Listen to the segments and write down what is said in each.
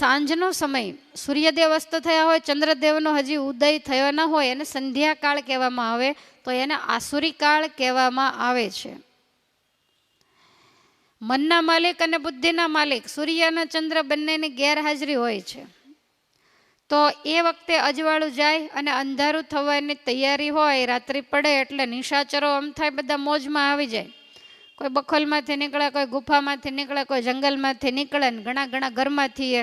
સાંજનો સમય, સૂર્યદેવ અસ્ત થયા હોય, ચંદ્રદેવનો હજી ઉદય થયો ન હોય એને સંધ્યાકાળ કહેવામાં આવે, તો એને આસુરી કાળ કહેવામાં આવે છે. મનના માલિક અને બુદ્ધિના માલિક સૂર્ય અને ચંદ્ર બંનેની ગેરહાજરી હોય છે. તો એ વખતે અજવાળું જાય અને અંધારું થવાની તૈયારી હોય, રાત્રિ પડે એટલે નિશાચરો આમ થાય બધા મોજમાં આવી જાય. કોઈ બખોલમાંથી નીકળે, કોઈ ગુફામાંથી નીકળે, કોઈ જંગલમાંથી નીકળે ને ઘણા ઘરમાંથી એ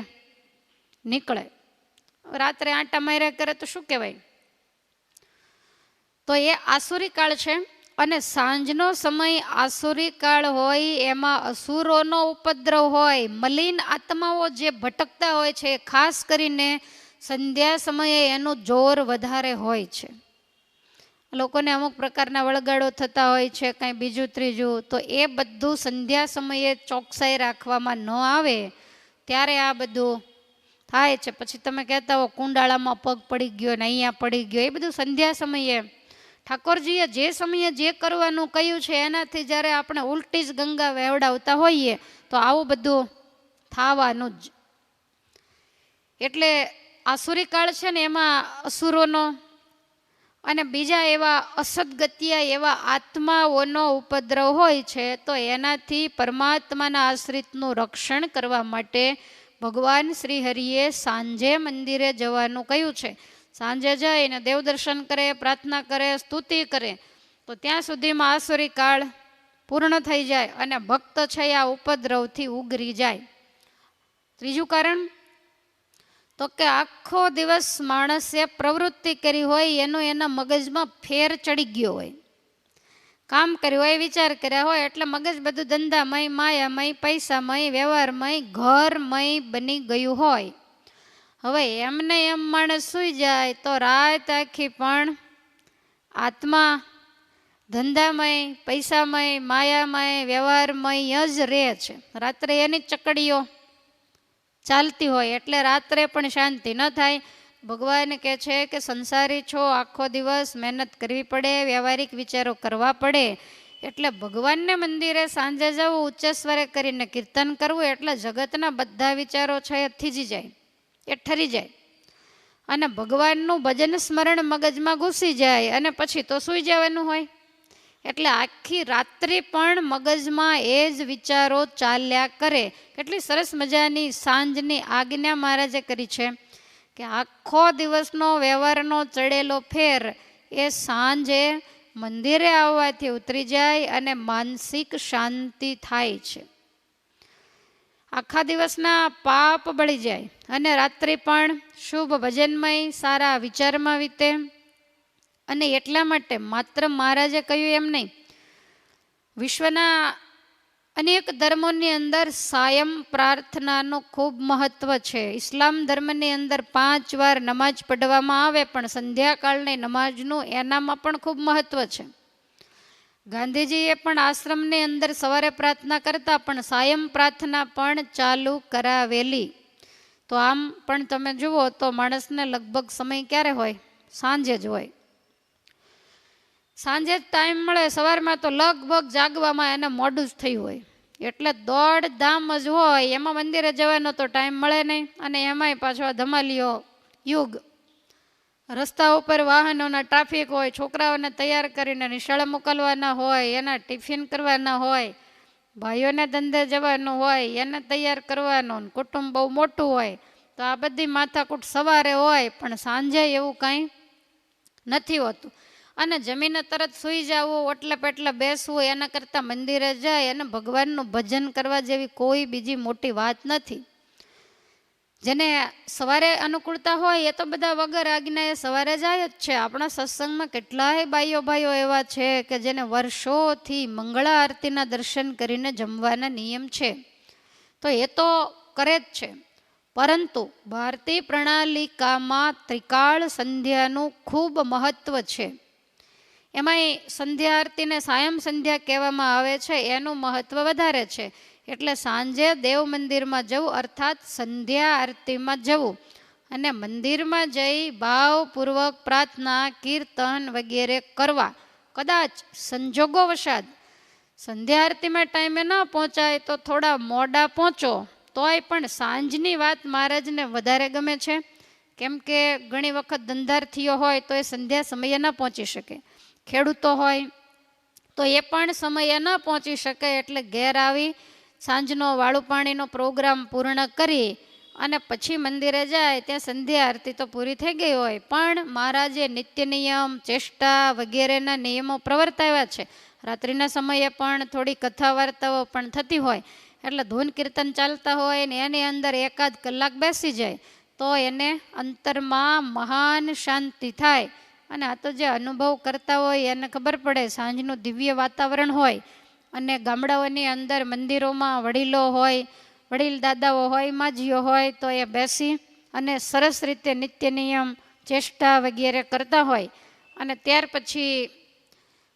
નીકળે. રાત્રે આંટા માર્યા કરે તો શું કહેવાય? તો એ આસુરી કાળ છે. અને સાંજનો સમય આસુરી કાળ હોય, એમાં અસુરોનો ઉપદ્રવ હોય, મલિન આત્માઓ જે ભટકતા હોય છે, ખાસ કરીને સંધ્યા સમયે એનું જોર વધારે હોય છે. લોકોને અમુક પ્રકારના વળગાડો થતા હોય છે, કાંઈ બીજું ત્રીજું, તો એ બધું સંધ્યા સમયે ચોકસાઈ રાખવામાં ન આવે ત્યારે આ બધું થાય છે. પછી તમે કહેતા હો કુંડાળામાં પગ પડી ગયો ને અહીંયા પડી ગયો, એ બધું સંધ્યા સમયે ઠાકોરજીએ જે સમયે જે કરવાનું કહ્યું છે એનાથી જ્યારે આપણે ઉલટી જ ગંગા વહેવડાવતા હોઈએ તો આવું બધું થવાનું જ. એટલે આસુરી કાળ છે ને એમાં અસુરોનો અને બીજા એવા અસદગતિયા એવા આત્માઓનો ઉપદ્રવ હોય છે. તો એનાથી પરમાત્માના આશ્રિતનું રક્ષણ કરવા માટે ભગવાન શ્રી હરિએ સાંજે મંદિરે જવાનું કહ્યું છે. સાંજે જઈને દેવ દર્શન કરે, પ્રાર્થના કરે, સ્તુતિ કરે, તો ત્યાં સુધીમાં આસુરી કાળ પૂર્ણ થઈ જાય અને ભક્ત છે આ ઉપદ્રવથી ઉગરી જાય. ત્રીજું કારણ તો કે આખો દિવસ માણસે પ્રવૃત્તિ કરી હોય, એનો એના મગજમાં ફેર ચડી ગયો હોય, કામ કર્યું હોય, વિચાર કર્યા હોય, એટલે મગજ બધું ધંધામય, માયામય, પૈસામય, વ્યવહારમય, ઘરમય બની ગયું હોય. હવે એમને એમ માણસ સૂઈ જાય તો રાત આખી પણ આત્મા ધંધામય, પૈસામય, માયામય, વ્યવહારમય જ રહે છે. રાત્રે એની ચકડીઓ ચાલતી હોય એટલે રાત્રે પણ શાંતિ ન થાય. ભગવાન કહે છે કે સંસારી છો, આખો દિવસ મહેનત કરવી પડે, વ્યવહારિક વિચારો કરવા પડે, એટલે ભગવાનને મંદિરે સાંજે જવું, ઉચ્ચ સ્વરે કરીને કીર્તન કરવું, એટલે જગતના બધા વિચારો છે એ થીજી જાય, એ ઠરી જાય અને ભગવાનનું ભજન સ્મરણ મગજમાં ઘૂસી જાય અને પછી તો સૂઈ જવાનું હોય. એટલે આખી રાત્રિ પણ મગજમાં એ જ વિચારો ચાલ્યા કરે. કેટલી સરસ મજાની સાંજની આજ્ઞા મહારાજે કરી છે કે આખો દિવસનો વ્યવહારનો ચડેલો ફેર એ સાંજે મંદિરે આવવાથી ઉતરી જાય અને માનસિક શાંતિ થાય છે. આખા દિવસના પાપ બળી જાય અને રાત્રિ પણ શુભ ભજનમય સારા વિચારમાં વીતે. અને એટલા માટે માત્ર મહારાજે કહ્યું એમ નહીં, વિશ્વના અનેક ધર્મોની અંદર સાયમ પ્રાર્થનાનું ખૂબ મહત્વ છે. ઇસ્લામ ધર્મની અંદર 5 વાર નમાજ પઢવામાં આવે, પણ સંધ્યાકાળની નમાજનું એનામાં પણ ખૂબ મહત્વ છે. ગાંધીજીએ પણ આશ્રમની અંદર સવારે પ્રાર્થના કરતા, પણ સાયમ પ્રાર્થના પણ ચાલુ કરાવેલી. તો આમ પણ તમે જુઓ તો માણસને લગભગ સમય ક્યારે હોય? સાંજે જ હોય. સાંજે જ ટાઈમ મળે. સવારમાં તો લગભગ જાગવામાં એને મોડું જ થયું હોય, એટલે દોડધામ જ હોય, એમાં મંદિરે જવાનો તો ટાઈમ મળે નહીં. અને એમાંય પાછો ધમાલીઓ યુગ, રસ્તા ઉપર વાહનોના ટ્રાફિક હોય, છોકરાઓને તૈયાર કરીને નિશાળે મોકલવાના હોય, એના ટિફિન કરવાના હોય, ભાઈઓને ધંધે જવાનું હોય, એને તૈયાર કરવાનું, કુટુંબ બહુ મોટું હોય, તો આ બધી માથાકૂટ સવારે હોય, પણ સાંજે એવું કાંઈ નથી હોતું. અને જમીને તરત સૂઈ જવું, ઓટલે પેટલે બેસવું, એના કરતાં મંદિરે જાય અને ભગવાનનું ભજન કરવા જેવી કોઈ બીજી મોટી વાત નથી. જેને સવારે અનુકૂળતા હોય એ તો બધા વગર આજ્ઞાએ સવારે જાય જ છે. આપણા સત્સંગમાં કેટલાય બાઈઓ ભાઈઓ એવા છે કે જેને વર્ષોથી મંગળા આરતીના દર્શન કરીને જમવાના નિયમ છે, તો એ તો કરે જ છે. પરંતુ ભારતીય પ્રણાલિકામાં ત્રિકાળ સંધ્યાનું ખૂબ મહત્વ છે. એમાંય સંધ્યા આરતીને સાયમ સંધ્યા કહેવામાં આવે છે, એનું મહત્વ વધારે છે. એટલે સાંજે દેવ મંદિરમાં જવું, અર્થાત સંધ્યા આરતીમાં જવું, અને મંદિરમાં જઈ ભાવપૂર્વક પ્રાર્થના, કીર્તન વગેરે કરવા. કદાચ સંજોગો વશાત સંધ્યા આરતીમાં ટાઈમે ન પહોંચાય તો થોડા મોડા પહોંચો તોય પણ સાંજની વાત મહારાજને વધારે ગમે છે. કેમ કે ઘણી વખત ધંધાર્થીઓ હોય તો એ સંધ્યા સમયે ન પહોંચી શકે, ખેડૂતો હોય તો એ પણ સમયે ન પહોંચી શકે, એટલે ઘેર આવી સાંજનો વાળું પાણીનો પ્રોગ્રામ પૂર્ણ કરી અને પછી મંદિરે જાય. ત્યાં સંધ્યા આરતી તો પૂરી થઈ ગઈ હોય, પણ મહારાજે નિત્ય નિયમ, ચેષ્ટા વગેરેના નિયમો પ્રવર્તાવ્યા છે. રાત્રિના સમયે પણ થોડી કથા વાર્તાઓ પણ થતી હોય, એટલે ધૂન કીર્તન ચાલતા હોય ને એની અંદર એકાદ કલાક બેસી જાય તો એને અંતરમાં મહાન શાંતિ થાય. અને આ તો જે અનુભવ કરતા હોય એને ખબર પડે. સાંજનું દિવ્ય વાતાવરણ હોય અને ગામડાઓની અંદર મંદિરોમાં વડીલો હોય, વડીલ દાદાઓ હોય, માજીઓ હોય તો એ બેસી અને સરસ રીતે નિત્ય નિયમ, ચેષ્ટા વગેરે કરતા હોય અને ત્યાર પછી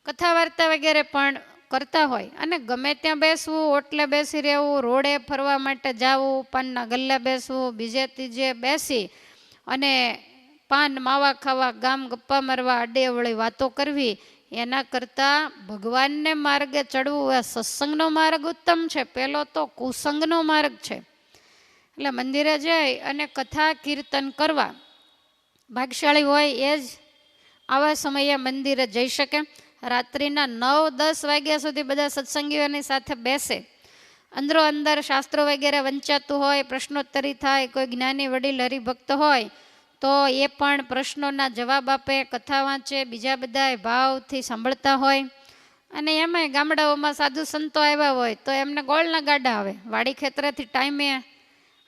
કથા વાર્તા વગેરે પણ કરતા હોય. અને ગમે ત્યાં બેસવું, ઓટલે બેસી રહેવું, રોડે ફરવા માટે જવું, પાનના ગલ્લે બેસવું, બીજે ત્રીજે બેસી અને પાન માવા ખાવા, ગામ ગપ્પા મારવા, આડેવળી વાતો કરવી, એના કરતાં ભગવાનને માર્ગે ચડવું એ સત્સંગનો માર્ગ ઉત્તમ છે. પેલો તો કુસંગનો માર્ગ છે. એટલે મંદિરે જઈ અને કથા કીર્તન કરવા. ભાગશાળી હોય એ જ આવા સમયે મંદિરે જઈ શકે. રાત્રિના 9-10 વાગ્યા સુધી બધા સત્સંગીઓની સાથે બેસે. અંદરો અંદર શાસ્ત્રો વગેરે વંચાતું હોય, પ્રશ્નોત્તરી થાય, કોઈ જ્ઞાની વડીલ હરિભક્ત હોય તો એ પણ પ્રશ્નોના જવાબ આપે, કથા વાંચે, બીજા બધા ભાવથી સાંભળતા હોય. અને એમાંય ગામડાઓમાં સાધુ સંતો આવ્યા હોય તો એમને ગોળના ગાડા આવે, વાડી ખેતરેથી ટાઈમે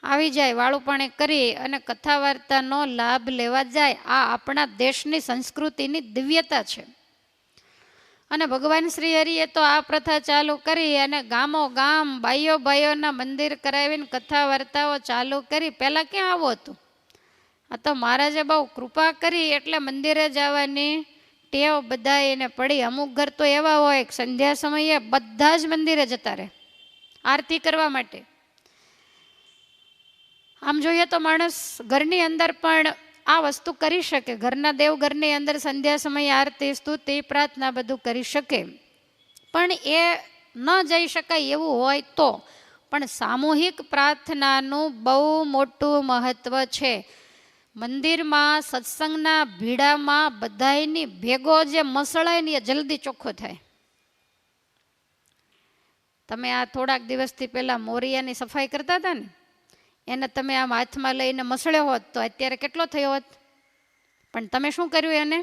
આવી જાય, વાળું પાણી કરી અને કથા વાર્તાનો લાભ લેવા જાય. આ આપણા દેશની સંસ્કૃતિની દિવ્યતા છે. અને ભગવાન શ્રી હરિએ તો આ પ્રથા ચાલુ કરી અને ગામો ગામ બાઈઓ ભાઈઓના મંદિર કરાવીને કથા વાર્તાઓ ચાલુ કરી. પહેલાં ક્યાં આવું હતું? આ તો મહારાજે બહુ કૃપા કરી એટલે મંદિરે જવાની ટેવ બધા એને પડી. અમુક ઘર તો એવા હોય સંધ્યા સમયે બધા જ મંદિરે જતા રહે આરતી કરવા માટે. આમ જોઈએ તો માણસ ઘરની અંદર પણ આ વસ્તુ કરી શકે. ઘરના દેવઘરની અંદર સંધ્યા સમયે આરતી, સ્તુતિ, પ્રાર્થના બધું કરી શકે. પણ એ ન જઈ શકાય એવું હોય તો પણ સામૂહિક પ્રાર્થનાનું બહુ મોટું મહત્ત્વ છે. મંદિરમાં સત્સંગના ભીડામાં બધાયની ભેગો જે મસળાય ને એ જલ્દી ચોખ્ખો થાય. તમે આ થોડાક દિવસથી પહેલાં મોરિયાની સફાઈ કરતા હતા ને, એને તમે આમ હાથમાં લઈને મસળ્યો હોત તો અત્યારે કેટલો થયો હોત. પણ તમે શું કર્યું? એને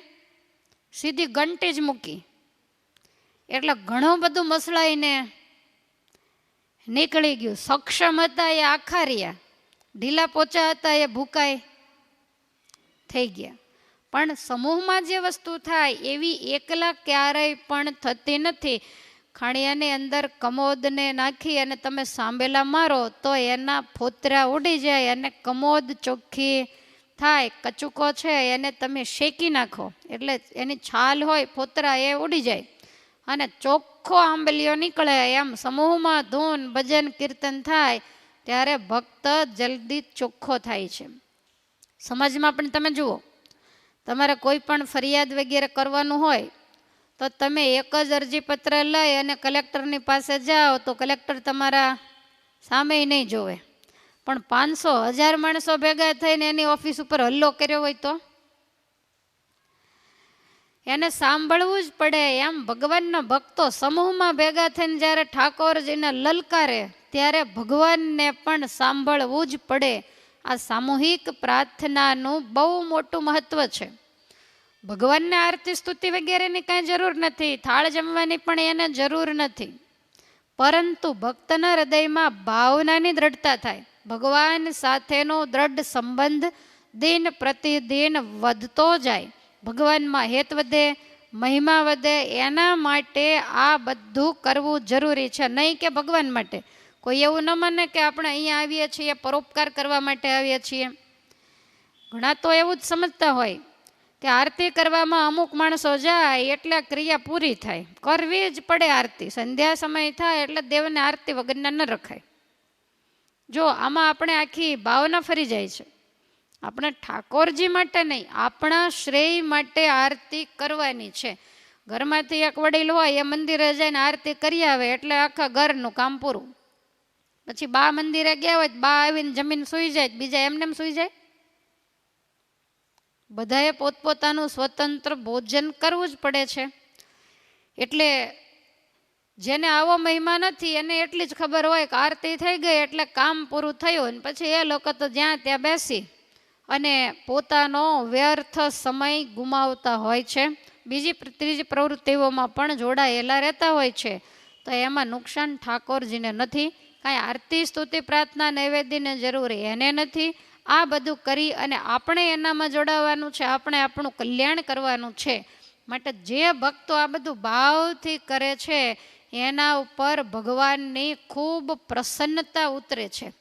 સીધી ઘંટી જ મૂકી એટલે ઘણું બધું મસળાઈને નીકળી ગયું. સક્ષમ હતા એ આખા રહ્યા, ઢીલા પોચા હતા એ ભૂકાય થઈ ગયા. પણ સમૂહમાં જે વસ્તુ થાય એવી એકલા ક્યારેય પણ થતી નથી. ખાણિયાની અંદર કમોદને નાખી અને તમે સાંભેલા મારો તો એના ફોતરા ઉડી જાય અને કમોદ ચોખ્ખી થાય. કચુકો છે એને તમે શેકી નાખો એટલે એની છાલ હોય, ફોતરા એ ઉડી જાય અને ચોખ્ખો આંબલીઓ નીકળે. એમ સમૂહમાં ધૂન, ભજન, કીર્તન થાય ત્યારે ભક્ત જલ્દી ચોખ્ખો થાય છે. સમાજમાં પણ તમે જુઓ, તમારે કોઈ પણ ફરિયાદ વગેરે કરવાનું હોય તો તમે એક જ અરજીપત્ર લઈ અને કલેક્ટરની પાસે જાઓ તો કલેક્ટર તમારા સામે નહીં જોવે. પણ 500-1000 માણસો ભેગા થઈને એની ઓફિસ ઉપર હલ્લો કર્યો હોય તો એને સાંભળવું જ પડે. એમ ભગવાનના ભક્તો સમૂહમાં ભેગા થઈને જ્યારે ઠાકોરજીને લલકારે ત્યારે ભગવાનને પણ સાંભળવું જ પડે. આ સામૂહિક પ્રાર્થનાનું બહુ મોટું મહત્ત્વ છે. ભગવાનને આરતી સ્તુતિ વગેરેની કાંઈ જરૂર નથી, થાળ જમવાની પણ એને જરૂર નથી. પરંતુ ભક્તના હૃદયમાં ભાવનાની દ્રઢતા થાય, ભગવાન સાથેનો દ્રઢ સંબંધ દિન પ્રતિદિન વધતો જાય, ભગવાનમાં હેત વધે, મહિમા વધે. એના માટે આ બધું કરવું જરૂરી છે. નહીં કે ભગવાન માટે. કોઈ એવું ન માને કે આપણે અહીંયા આવીએ છીએ પરોપકાર કરવા માટે આવીએ છીએ. ઘણા તો એવું જ સમજતા હોય કે આરતી કરવામાં અમુક માણસો જાય એટલે ક્રિયા પૂરી થાય. કરવી જ પડે આરતી. સંધ્યા સમય થાય એટલે દેવને આરતી વગરના ન રખાય. જો આમાં આપણે આખી ભાવના ફરી જાય છે. આપણે ઠાકોરજી માટે નહીં, આપણા શ્રેય માટે આરતી કરવાની છે. ઘરમાંથી એક વડીલ હોય એ મંદિરે જઈને આરતી કરી આવે એટલે આખા ઘરનું કામ પૂરું. પછી બા મંદિરે ગયા હોય બા આવીને જમીન સૂઈ જાય, બીજા એમનેમ સૂઈ જાય? બધાએ પોતપોતાનું સ્વતંત્ર ભોજન કરવું જ પડે છે. એટલે જેને આવો મહિમા નથી એને એટલી જ ખબર હોય કે આરતી થઈ ગઈ એટલે કામ પૂરું થયું, અને પછી એ લોકો તો જ્યાં ત્યાં બેસી અને પોતાનો વ્યર્થ સમય ગુમાવતા હોય છે. બીજી ત્રીજી પ્રવૃત્તિઓમાં પણ જોડાયેલા રહેતા હોય છે. તો એમાં નુકસાન ઠાકોરજીને નથી, કાંઈ આરતી સ્તુતિ પ્રાર્થના નૈવેદ્યની જરૂર એને નથી. આ બધું કરી અને આપણે એનામાં જોડાવાનું છે, આપણે આપણું કલ્યાણ કરવાનું છે. માટે જે ભક્તો આ બધું ભાવથી કરે છે એના ઉપર ભગવાનની ખૂબ પ્રસન્નતા ઉતરે છે.